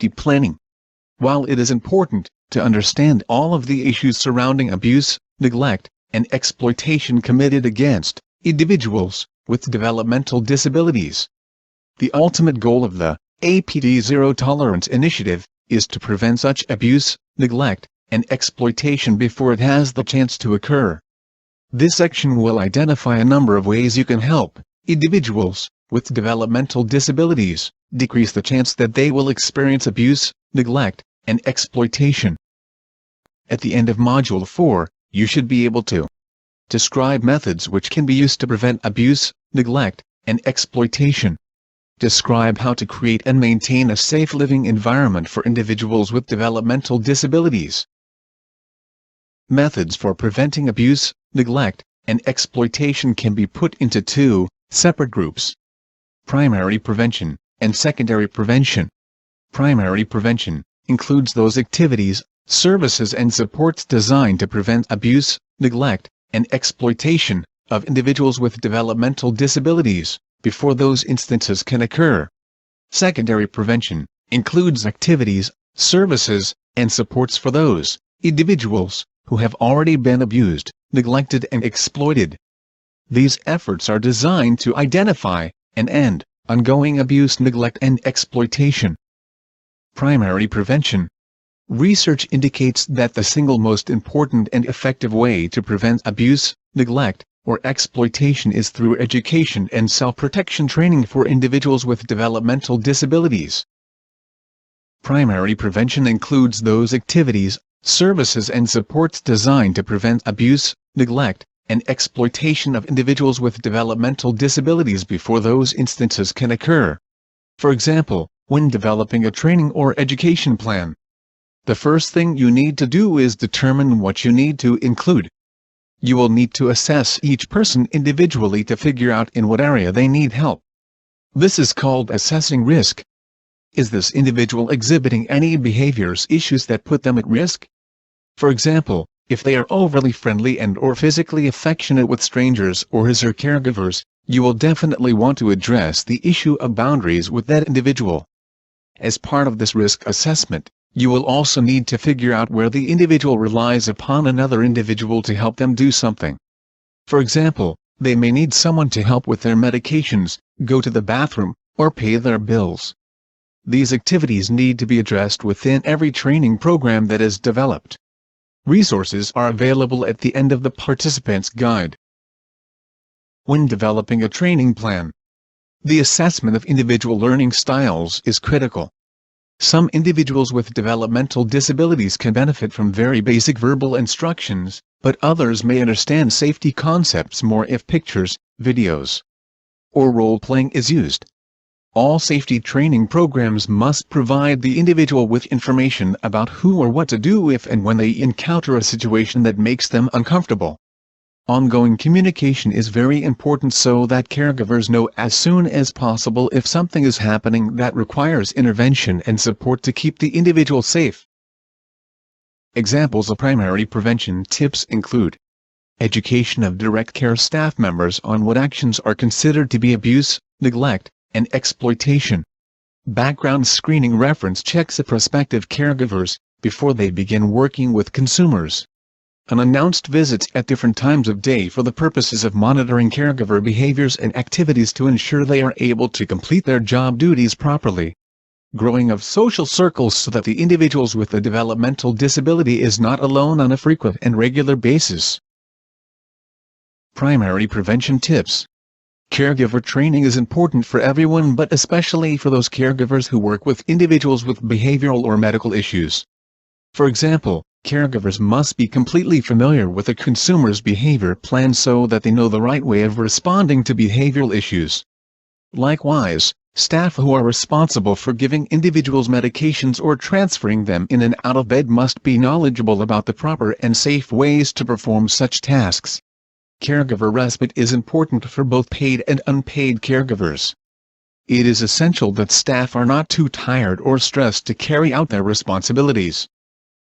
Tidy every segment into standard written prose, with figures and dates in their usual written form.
safety planning. While it is important to understand all of the issues surrounding abuse, neglect, and exploitation committed against individuals with developmental disabilities, the ultimate goal of the APD Zero Tolerance Initiative is to prevent such abuse, neglect, and exploitation before it has the chance to occur. This section will identify a number of ways you can help individuals with developmental disabilities decrease the chance that they will experience abuse, neglect, and exploitation. At the end of Module 4, you should be able to describe methods which can be used to prevent abuse, neglect, and exploitation. Describe how to create and maintain a safe living environment for individuals with developmental disabilities. Methods for preventing abuse, neglect, and exploitation can be put into two separate groups: primary prevention and secondary prevention. Primary prevention includes those activities, services, and supports designed to prevent abuse, neglect, and exploitation of individuals with developmental disabilities before those instances can occur. Secondary prevention includes activities, services, and supports for those individuals who have already been abused, neglected, and exploited. These efforts are designed to identify and end ongoing abuse, neglect, and exploitation. Primary prevention. Research indicates that the single most important and effective way to prevent abuse, neglect, or exploitation is through education and self-protection training for individuals with developmental disabilities. Primary prevention includes those activities, services, and supports designed to prevent abuse, neglect, and exploitation of individuals with developmental disabilities before those instances can occur. For example, when developing a training or education plan, the first thing you need to do is determine what you need to include. You will need to assess each person individually to figure out in what area they need help. This is called assessing risk. Is this individual exhibiting any behaviors issues that put them at risk? For example, if they are overly friendly and/or physically affectionate with strangers or his or caregivers, you will definitely want to address the issue of boundaries with that individual. As part of this risk assessment, you will also need to figure out where the individual relies upon another individual to help them do something. For example, they may need someone to help with their medications, go to the bathroom, or pay their bills. These activities need to be addressed within every training program that is developed. Resources are available at the end of the participant's guide. When developing a training plan, the assessment of individual learning styles is critical. Some individuals with developmental disabilities can benefit from very basic verbal instructions, but others may understand safety concepts more if pictures, videos, or role-playing is used. All safety training programs must provide the individual with information about who or what to do if and when they encounter a situation that makes them uncomfortable. Ongoing communication is very important so that caregivers know as soon as possible if something is happening that requires intervention and support to keep the individual safe. Examples of primary prevention tips include education of direct care staff members on what actions are considered to be abuse, neglect, and exploitation. Background screening reference checks of prospective caregivers before they begin working with consumers. Unannounced visits at different times of day for the purposes of monitoring caregiver behaviors and activities to ensure they are able to complete their job duties properly. Growing of social circles so that the individuals with a developmental disability is not alone on a frequent and regular basis. Primary prevention tips. Caregiver training is important for everyone but especially for those caregivers who work with individuals with behavioral or medical issues. For example, caregivers must be completely familiar with a consumer's behavior plan so that they know the right way of responding to behavioral issues. Likewise, staff who are responsible for giving individuals medications or transferring them in and out of bed must be knowledgeable about the proper and safe ways to perform such tasks. Caregiver respite is important for both paid and unpaid caregivers. It is essential that staff are not too tired or stressed to carry out their responsibilities.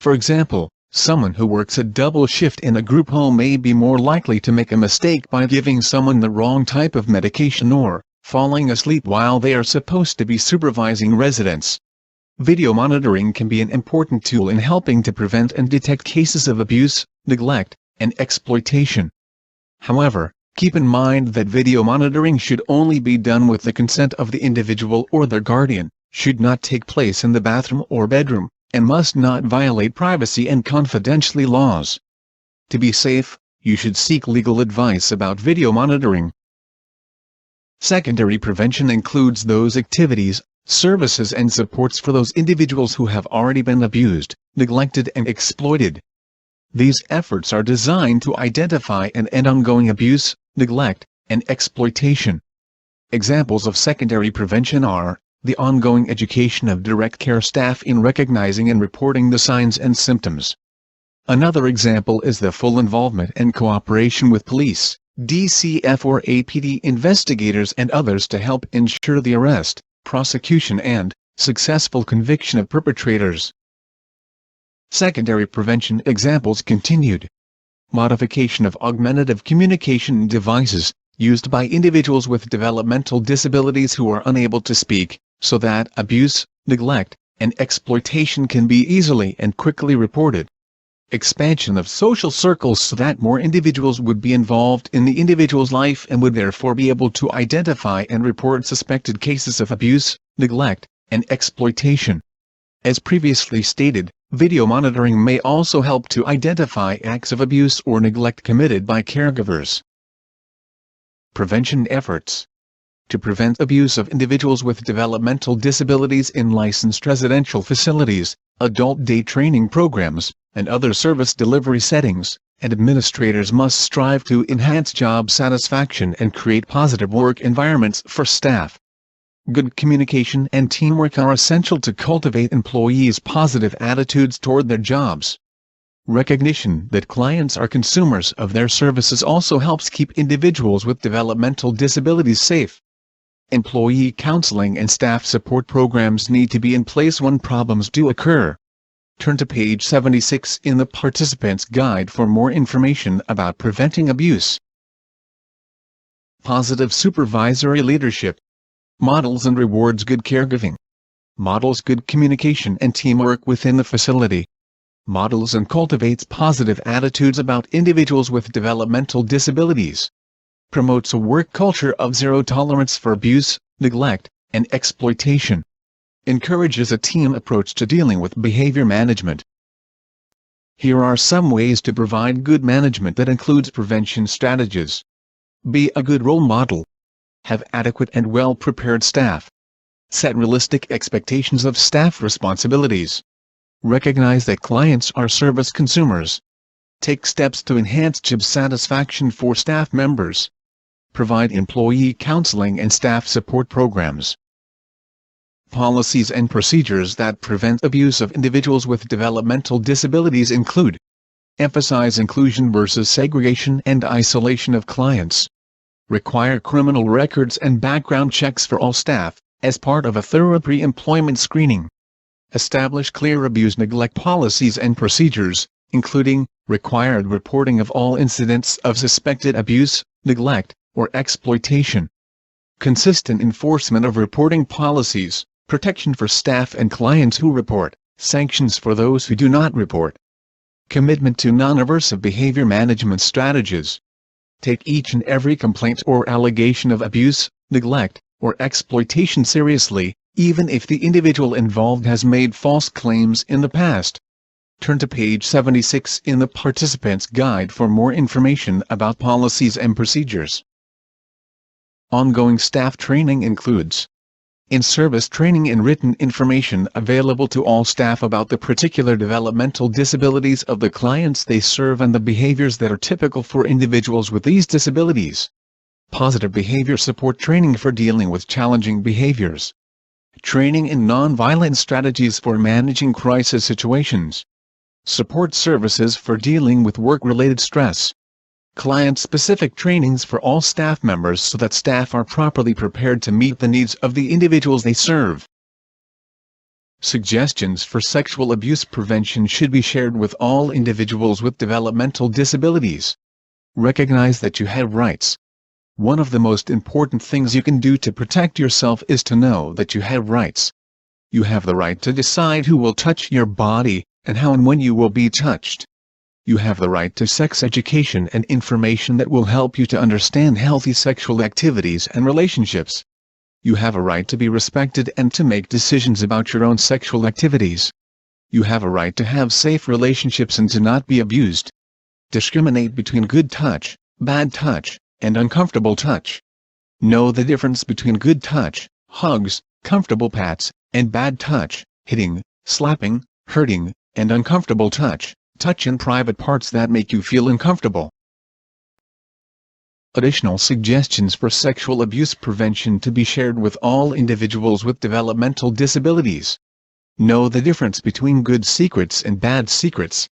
For example, someone who works a double shift in a group home may be more likely to make a mistake by giving someone the wrong type of medication or falling asleep while they are supposed to be supervising residents. Video monitoring can be an important tool in helping to prevent and detect cases of abuse, neglect, and exploitation. However, keep in mind that video monitoring should only be done with the consent of the individual or their guardian, should not take place in the bathroom or bedroom, and must not violate privacy and confidentiality laws. To be safe, you should seek legal advice about video monitoring. Secondary prevention includes those activities, services and supports for those individuals who have already been abused, neglected and exploited. These efforts are designed to identify and end ongoing abuse, neglect, and exploitation. Examples of secondary prevention are the ongoing education of direct care staff in recognizing and reporting the signs and symptoms. Another example is the full involvement and cooperation with police, DCF or APD investigators and others to help ensure the arrest, prosecution and successful conviction of perpetrators. Secondary prevention examples continued. Modification of augmentative communication devices, used by individuals with developmental disabilities who are unable to speak, so that abuse, neglect, and exploitation can be easily and quickly reported. Expansion of social circles so that more individuals would be involved in the individual's life and would therefore be able to identify and report suspected cases of abuse, neglect, and exploitation. As previously stated, video monitoring may also help to identify acts of abuse or neglect committed by caregivers. Prevention efforts. To prevent abuse of individuals with developmental disabilities in licensed residential facilities, adult day training programs, and other service delivery settings, and administrators must strive to enhance job satisfaction and create positive work environments for staff. Good communication and teamwork are essential to cultivate employees' positive attitudes toward their jobs. Recognition that clients are consumers of their services also helps keep individuals with developmental disabilities safe. Employee counseling and staff support programs need to be in place when problems do occur. Turn to page 76 in the Participant's Guide for more information about preventing abuse. Positive supervisory leadership. Models and rewards good caregiving. Models good communication and teamwork within the facility. Models and cultivates positive attitudes about individuals with developmental disabilities. Promotes a work culture of zero tolerance for abuse, neglect, and exploitation. Encourages a team approach to dealing with behavior management. Here are some ways to provide good management that includes prevention strategies. Be a good role model. Have adequate and well-prepared staff. Set realistic expectations of staff responsibilities. Recognize that clients are service consumers. Take steps to enhance job satisfaction for staff members. Provide employee counseling and staff support programs. Policies and procedures that prevent abuse of individuals with developmental disabilities include: emphasize inclusion versus segregation and isolation of clients. Require criminal records and background checks for all staff, as part of a thorough pre-employment screening. Establish clear abuse-neglect policies and procedures, including required reporting of all incidents of suspected abuse, neglect, or exploitation. Consistent enforcement of reporting policies, protection for staff and clients who report, sanctions for those who do not report. Commitment to non-aversive behavior management strategies. Take each and every complaint or allegation of abuse, neglect, or exploitation seriously, even if the individual involved has made false claims in the past. Turn to page 76 in the Participant's Guide for more information about policies and procedures. Ongoing staff training includes in-service training and written information available to all staff about the particular developmental disabilities of the clients they serve and the behaviors that are typical for individuals with these disabilities. Positive behavior support training for dealing with challenging behaviors. Training in non-violent strategies for managing crisis situations. Support services for dealing with work-related stress. Client-specific trainings for all staff members so that staff are properly prepared to meet the needs of the individuals they serve. Suggestions for sexual abuse prevention should be shared with all individuals with developmental disabilities. Recognize that you have rights. One of the most important things you can do to protect yourself is to know that you have rights. You have the right to decide who will touch your body, and how and when you will be touched. You have the right to sex education and information that will help you to understand healthy sexual activities and relationships. You have a right to be respected and to make decisions about your own sexual activities. You have a right to have safe relationships and to not be abused. Discriminate between good touch, bad touch, and uncomfortable touch. Know the difference between good touch, hugs, comfortable pats, and bad touch, hitting, slapping, hurting, and uncomfortable touch, touch in private parts that make you feel uncomfortable. Additional suggestions for sexual abuse prevention to be shared with all individuals with developmental disabilities. Know the difference between good secrets and bad secrets.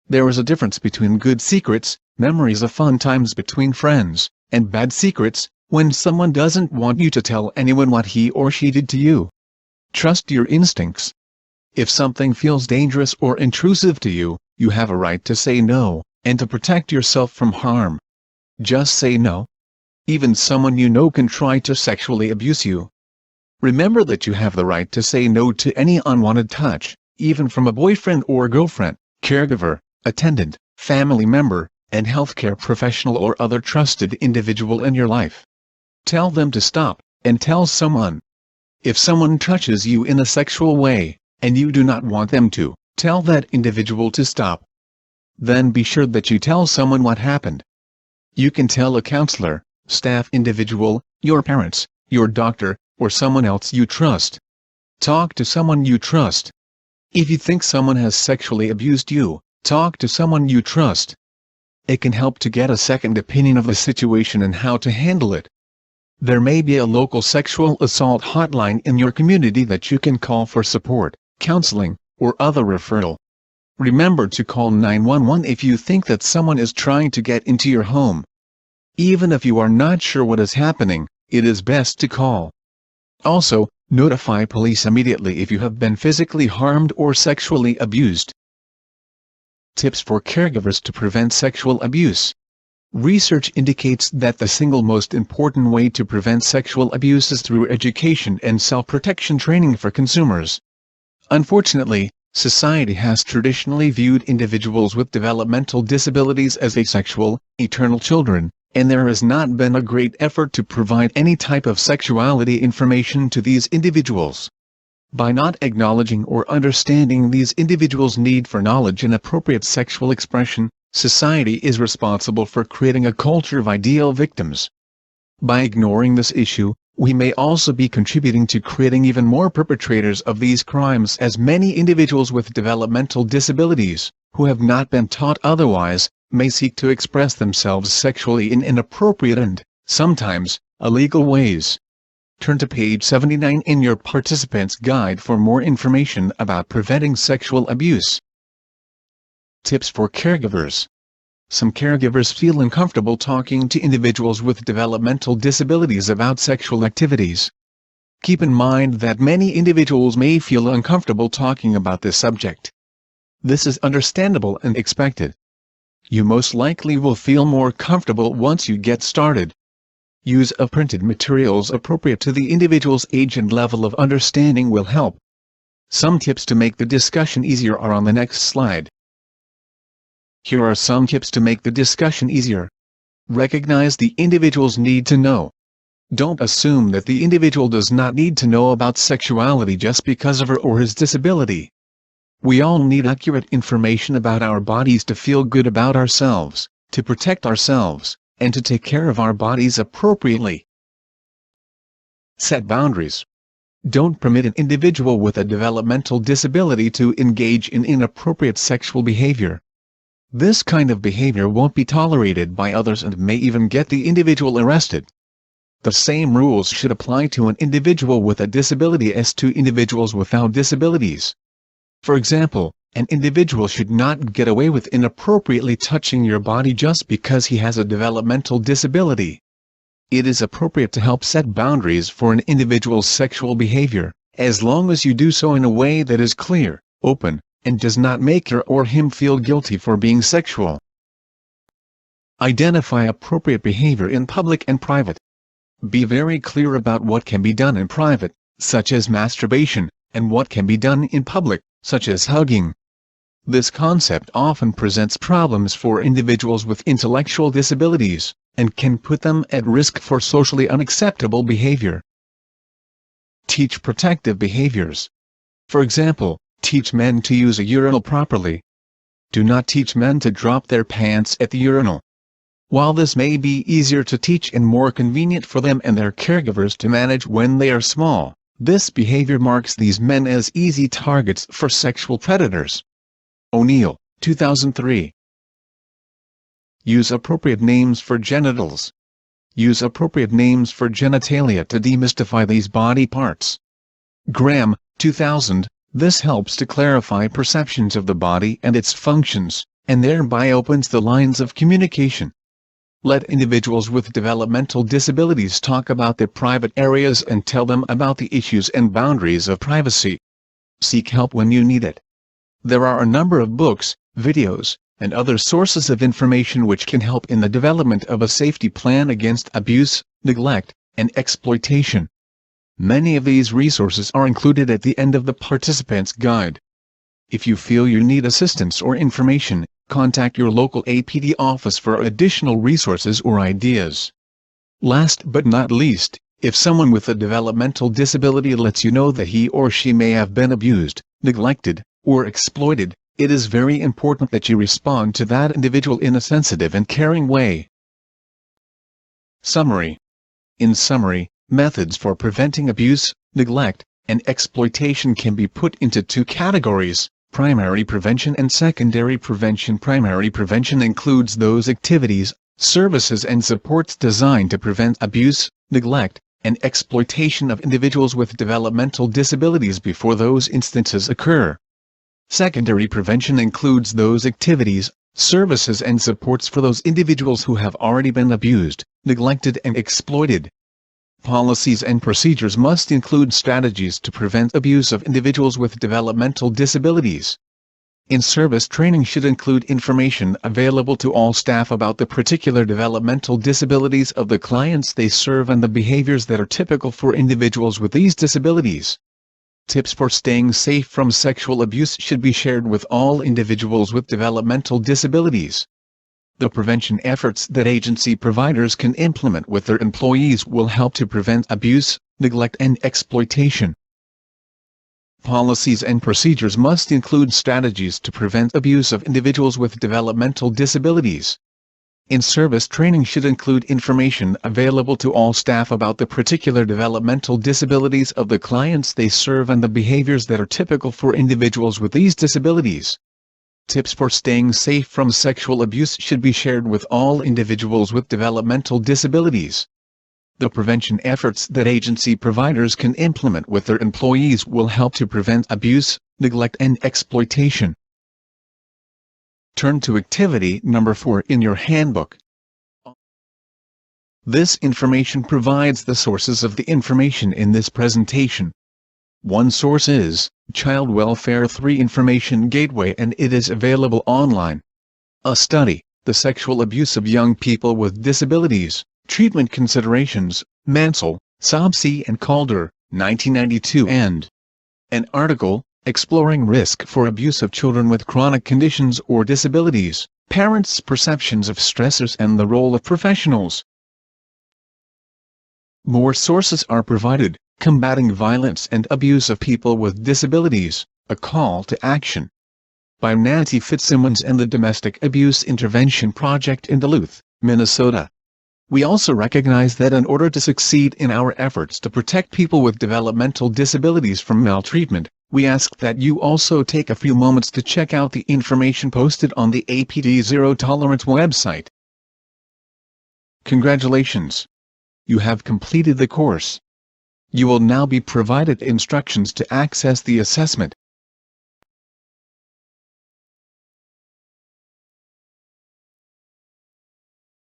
There is a difference between good secrets, memories of fun times between friends, and bad secrets, when someone doesn't want you to tell anyone what he or she did to you. Trust your instincts. If something feels dangerous or intrusive to you, you have a right to say no, and to protect yourself from harm. Just say no. Even someone you know can try to sexually abuse you. Remember that you have the right to say no to any unwanted touch, even from a boyfriend or girlfriend, caregiver, attendant, family member, and healthcare professional or other trusted individual in your life. Tell them to stop, and tell someone. If someone touches you in a sexual way, and you do not want them to, tell that individual to stop. Then be sure that you tell someone what happened. You can tell a counselor, staff individual, your parents, your doctor, or someone else you trust. Talk to someone you trust. If you think someone has sexually abused you, talk to someone you trust. It can help to get a second opinion of the situation and how to handle it. There may be a local sexual assault hotline in your community that you can call for support, counseling, or other referral. Remember to call 911 if you think that someone is trying to get into your home. Even if you are not sure what is happening, it is best to call. Also, notify police immediately if you have been physically harmed or sexually abused. Tips for caregivers to prevent sexual abuse. Research indicates that the single most important way to prevent sexual abuse is through education and self-protection training for consumers. Unfortunately, society has traditionally viewed individuals with developmental disabilities as asexual, eternal children, and there has not been a great effort to provide any type of sexuality information to these individuals. By not acknowledging or understanding these individuals' need for knowledge and appropriate sexual expression, society is responsible for creating a culture of ideal victims. By ignoring this issue, we may also be contributing to creating even more perpetrators of these crimes, as many individuals with developmental disabilities, who have not been taught otherwise, may seek to express themselves sexually in inappropriate and, sometimes, illegal ways. Turn to page 79 in your participant's guide for more information about preventing sexual abuse. Tips for caregivers. Some caregivers feel uncomfortable talking to individuals with developmental disabilities about sexual activities. Keep in mind that many individuals may feel uncomfortable talking about this subject. This is understandable and expected. You most likely will feel more comfortable once you get started. Use of printed materials appropriate to the individual's age and level of understanding will help. Some tips to make the discussion easier are on the next slide. Here are some tips to make the discussion easier. Recognize the individual's need to know. Don't assume that the individual does not need to know about sexuality just because of her or his disability. We all need accurate information about our bodies to feel good about ourselves, to protect ourselves, and to take care of our bodies appropriately. Set boundaries. Don't permit an individual with a developmental disability to engage in inappropriate sexual behavior. This kind of behavior won't be tolerated by others and may even get the individual arrested. The same rules should apply to an individual with a disability as to individuals without disabilities. For example, an individual should not get away with inappropriately touching your body just because he has a developmental disability. It is appropriate to help set boundaries for an individual's sexual behavior, as long as you do so in a way that is clear, open, and does not make her or him feel guilty for being sexual. Identify appropriate behavior in public and private. Be very clear about what can be done in private, such as masturbation, and what can be done in public, such as hugging. This concept often presents problems for individuals with intellectual disabilities, and can put them at risk for socially unacceptable behavior. Teach protective behaviors. For example, teach men to use a urinal properly. Do not teach men to drop their pants at the urinal. While this may be easier to teach and more convenient for them and their caregivers to manage when they are small, this behavior marks these men as easy targets for sexual predators. O'Neill, 2003. Use appropriate names for genitals. Use appropriate names for genitalia to demystify these body parts. Graham, 2000. This helps to clarify perceptions of the body and its functions, and thereby opens the lines of communication. Let individuals with developmental disabilities talk about their private areas and tell them about the issues and boundaries of privacy. Seek help when you need it. There are a number of books, videos, and other sources of information which can help in the development of a safety plan against abuse, neglect, and exploitation. Many of these resources are included at the end of the participant's guide. If you feel you need assistance or information, contact your local APD office for additional resources or ideas. Last but not least, if someone with a developmental disability lets you know that he or she may have been abused, neglected, or exploited, it is very important that you respond to that individual in a sensitive and caring way. Summary. In summary, methods for preventing abuse, neglect, and exploitation can be put into two categories: primary prevention and secondary prevention. Primary prevention includes those activities, services and supports designed to prevent abuse, neglect, and exploitation of individuals with developmental disabilities before those instances occur. Secondary prevention includes those activities, services and supports for those individuals who have already been abused, neglected and exploited. Policies and procedures must include strategies to prevent abuse of individuals with developmental disabilities. In-service training should include information available to all staff about the particular developmental disabilities of the clients they serve and the behaviors that are typical for individuals with these disabilities. Tips for staying safe from sexual abuse should be shared with all individuals with developmental disabilities. The prevention efforts that agency providers can implement with their employees will help to prevent abuse, neglect and exploitation. Policies and procedures must include strategies to prevent abuse of individuals with developmental disabilities. In-service training should include information available to all staff about the particular developmental disabilities of the clients they serve and the behaviors that are typical for individuals with these disabilities. Tips for staying safe from sexual abuse should be shared with all individuals with developmental disabilities. The prevention efforts that agency providers can implement with their employees will help to prevent abuse, neglect and exploitation. Turn to activity number 4 in your handbook. This information provides the sources of the information in this presentation. One source is Child Welfare 3 Information Gateway, and it is available online. A study, The Sexual Abuse of Young People with Disabilities, Treatment Considerations, Mansell, Sobsey and Calder, 1992, and an article, Exploring Risk for Abuse of Children with Chronic Conditions or Disabilities, Parents' Perceptions of Stressors and the Role of Professionals. More sources are provided: Combating Violence and Abuse of People with Disabilities, A Call to Action, by Nancy Fitzsimmons and the Domestic Abuse Intervention Project in Duluth, Minnesota. We also recognize that in order to succeed in our efforts to protect people with developmental disabilities from maltreatment, we ask that you also take a few moments to check out the information posted on the APD Zero Tolerance website. Congratulations! You have completed the course. You will now be provided instructions to access the assessment.